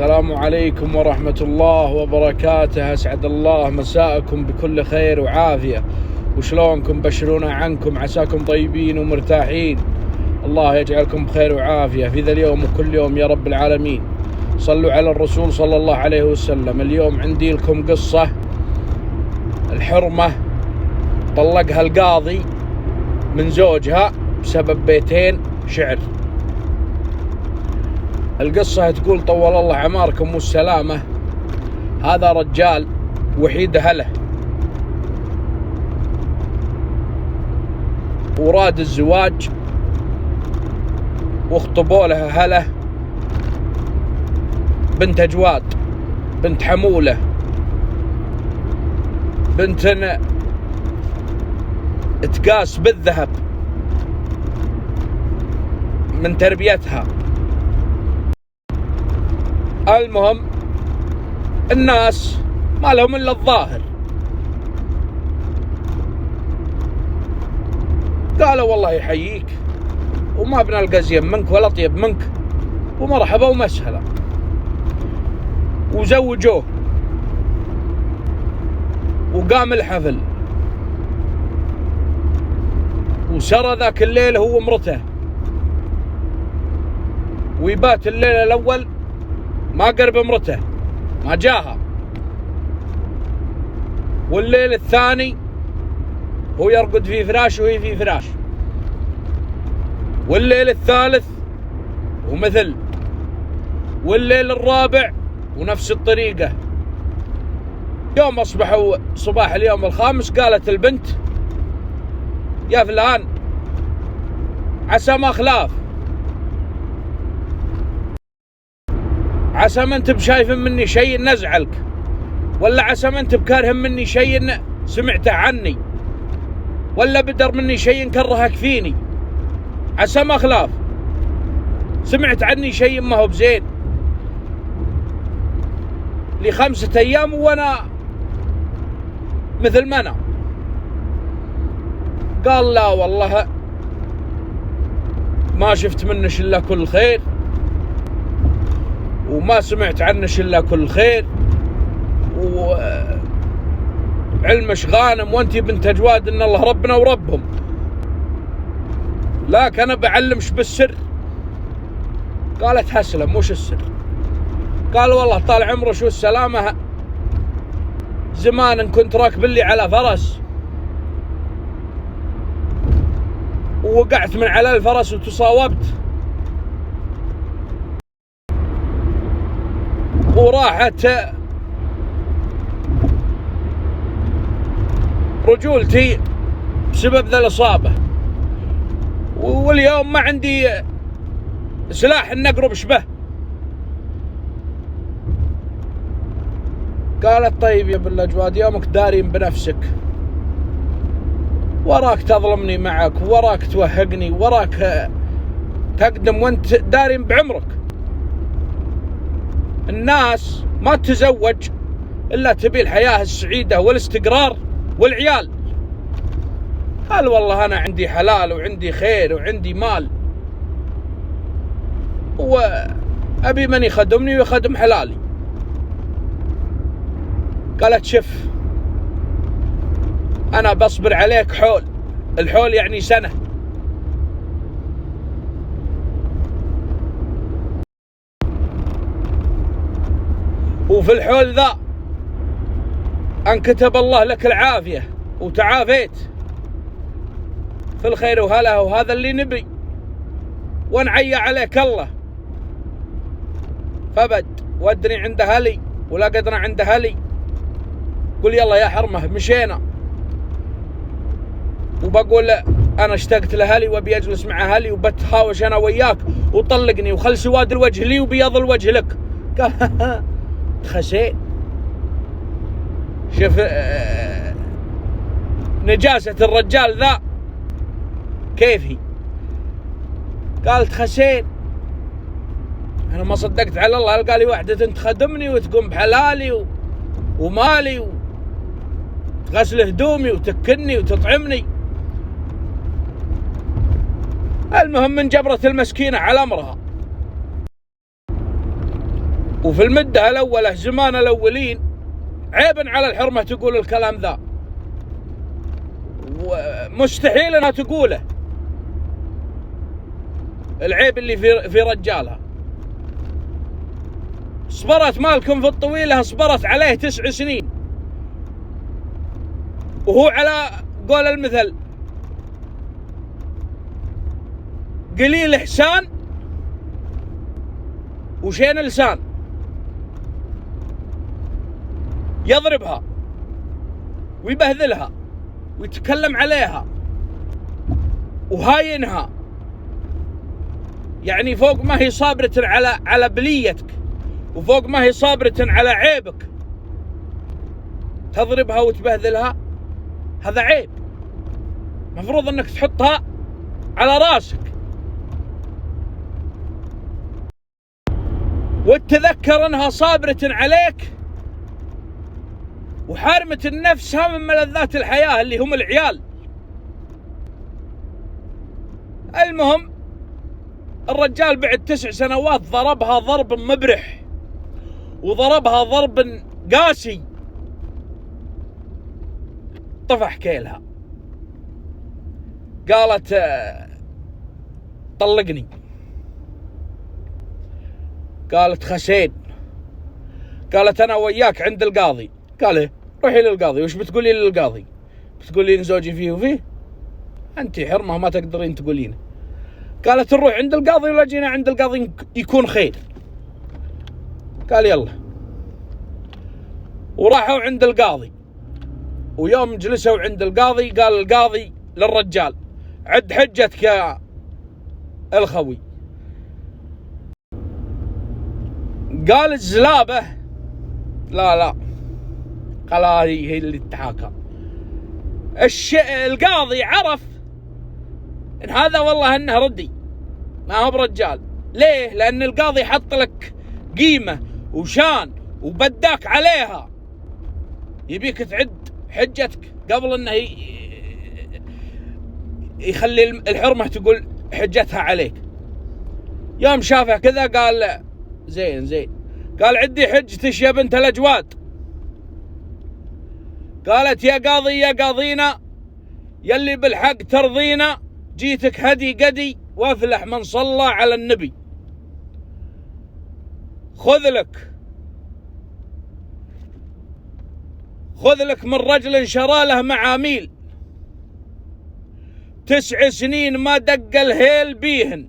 السلام عليكم ورحمة الله وبركاته. أسعد الله مساءكم بكل خير وعافية. وشلونكم؟ بشرونا عنكم، عساكم طيبين ومرتاحين. الله يجعلكم بخير وعافية في ذا اليوم وكل يوم يا رب العالمين. صلوا على الرسول صلى الله عليه وسلم. اليوم عندي لكم قصة. الحرمة طلقها القاضي من زوجها بسبب بيتين شعر. القصة تقول: طول الله عماركم والسلامة. هذا رجال وحيد أهله، وراد الزواج، واخطبوا له أهله بنت جواد، بنت حمولة، بنت تقاس بالذهب من تربيتها. المهم الناس ما لهم إلا الظاهر. قالوا والله يحييك وما بنلقى زين منك ولا طيب منك، ومرحبا ومسهلا، وزوجوه وقام الحفل. وسرى ذاك الليل هو ومرته، ويبات الليل الأول ما قرب مرته، ما جاها. والليل الثاني هو يرقد في فراش وهي في فراش. والليل الثالث ومثل. والليل الرابع ونفس الطريقة. يوم أصبحوا صباح اليوم الخامس قالت البنت: يا فلان عسى ما خلاف، عسى ما انت بشايف مني شيء نزعلك، ولا عسى ما انت بكاره مني شيء سمعته عني، ولا بدر مني شيء كرهك فيني. عسى ما خلاف، سمعت عني شيء ما هو بزين لي 5 أيام وانا مثل ما انا. قال: لا والله ما شفت منش الا كل خير، وما سمعت عنش الا كل خير، وعلمش غانم، وانتي بنت جواد ان الله ربنا وربهم، لكن انا بعلمش بالسر. قالت: هسلم، وش السر؟ قال: والله طال عمره شو السلامة، زمان كنت راكب لي على فرس، ووقعت من على الفرس وتصاوبت، وراحت رجولتي بسبب ذا الإصابة، واليوم ما عندي سلاح إن أقرب شبه. قالت: طيب يا بالله جواد، يومك دارين بنفسك، وراك تظلمني معك، وراك توهقني، وراك تقدم وانت دارين بعمرك. الناس ما تتزوج إلا تبي الحياة السعيدة والاستقرار والعيال. قال: والله أنا عندي حلال وعندي خير وعندي مال، وأبي من يخدمني ويخدم حلالي. قالت: شف، أنا بصبر عليك حول، الحول يعني سنة. وفي الحول ذا أن كتب الله لك العافية وتعافيت في الخير وهلا، وهذا اللي نبي، ونعيا عليك الله. فبد ودني عند أهلي ولا قدنا عند أهلي، قل يلا يا حرمة مشينا، وبقول أنا اشتقت لأهلي وأبي أجلس مع أهلي، وبتهاوش أنا وياك، وطلقني وخل سواد الوجه لي وبياض الوجه لك. قال: تخسين. شوف نجاسة الرجال ذا كيف هي. قال: تخسين، أنا ما صدقت على الله. قال لي واحدة تخدمني وتقوم بحلالي ومالي، وتغسل هدومي وتكني وتطعمني. المهم من جبرة المسكينة على أمرها. وفي المدة الأولى زمان الأولين عيبا على الحرمة تقول الكلام ذا، ومستحيل انها تقوله، العيب اللي في رجالها. صبرت مالكم في الطويلة، صبرت عليه 9 سنين، وهو على قول المثل قليل إحسان وشين لسان، يضربها ويبهذلها ويتكلم عليها وهاينها، يعني فوق ما هي صابرة على بليتك، وفوق ما هي صابرة على عيبك تضربها وتبهذلها. هذا عيب، مفروض انك تحطها على راسك وتتذكر انها صابرة عليك وحارمة نفسها من ملذات الحياة اللي هم العيال. المهم الرجال بعد 9 سنوات ضربها ضرب مبرح، وضربها ضرب قاسي، طفح كيلها، قالت طلقني، قالت خسين، قالت انا وياك عند القاضي. قال ايه؟ روحي للقاضي. وش بتقولي للقاضي؟ بتقولين زوجي فيه وفيه؟ انت حرمه ما تقدرين تقولينه. قالت نروح عند القاضي ولا جينا عند القاضي يكون خير. قال يلا، وراحوا عند القاضي. ويوم جلسوا عند القاضي قال القاضي للرجال عد حجتك يا الخوي. قال الزلابة لا قال هي اللي تحاكى. القاضي عرف ان هذا والله انه ردي ما هو برجال. ليه؟ لان القاضي حط لك قيمة وشان وبداك عليها، يبيك تعد حجتك قبل انه يخلي الحرمة تقول حجتها عليك. يوم شافه كذا قال زين، قال عدي حجتش يا بنت الأجواد. قالت يا قاضي يا قاضينا يلي بالحق ترضينا، جيتك هدي قدي وافلح من صلى على النبي. خذ لك من رجل شرى له معاميل، 9 سنين ما دق الهيل بيهن،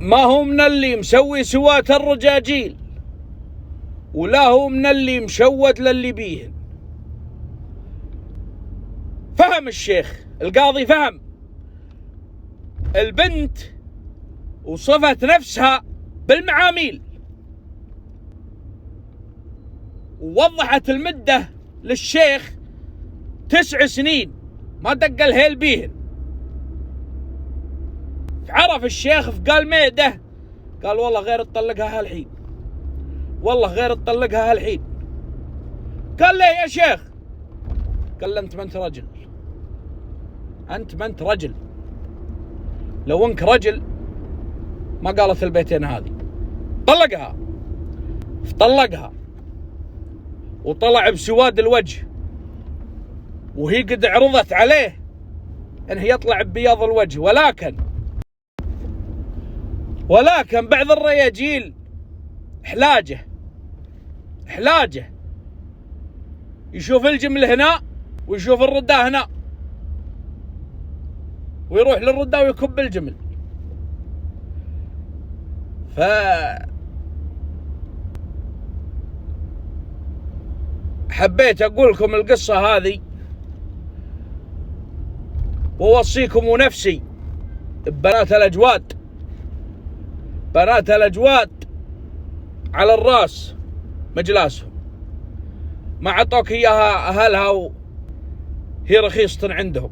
ما هو من اللي مسوي سوات الرجاجيل، ولا هو من اللي مشود للي بيهن. فهم الشيخ القاضي، فهم البنت وصفت نفسها بالمعاميل، ووضحت المدة للشيخ 9 سنين ما دق الهيل بيهن. عرف الشيخ فقال ميده، قال والله غير تطلقها هالحين، والله غير تطلقها هالحين. قال ليه يا شيخ؟ قال انت ما انت رجل، انت ما انت رجل، لو انك رجل ما قالت البيتين هذه. طلقها، فطلقها وطلع بسواد الوجه، وهي قد عرضت عليه انه يطلع ببياض الوجه، ولكن بعض الرياجيل حلاجه يشوف الجمل هنا ويشوف الردة هنا، ويروح للردة ويكب الجمل. حبيت أقول لكم القصة هذه ووصيكم ونفسي ببنات الأجواد، بنات الأجواد على الراس مجلاسهم، ما عطوك إياها أهلها وهي رخيصة عندهم،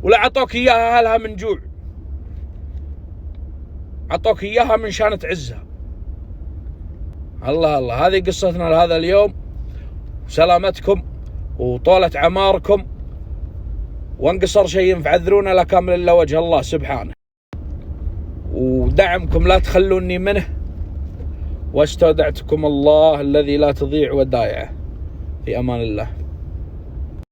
ولا عطوك إياها أهلها من جوع، عطوك إياها من شان تعزها. الله هذه قصتنا لهذا اليوم. سلامتكم وطولة عماركم، وانقصر شيء فعذرونا لا كامل إلا وجه الله سبحانه. ودعمكم لا تخلوني منه، واستودعتكم الله الذي لا تضيع ودائعه. في أمان الله.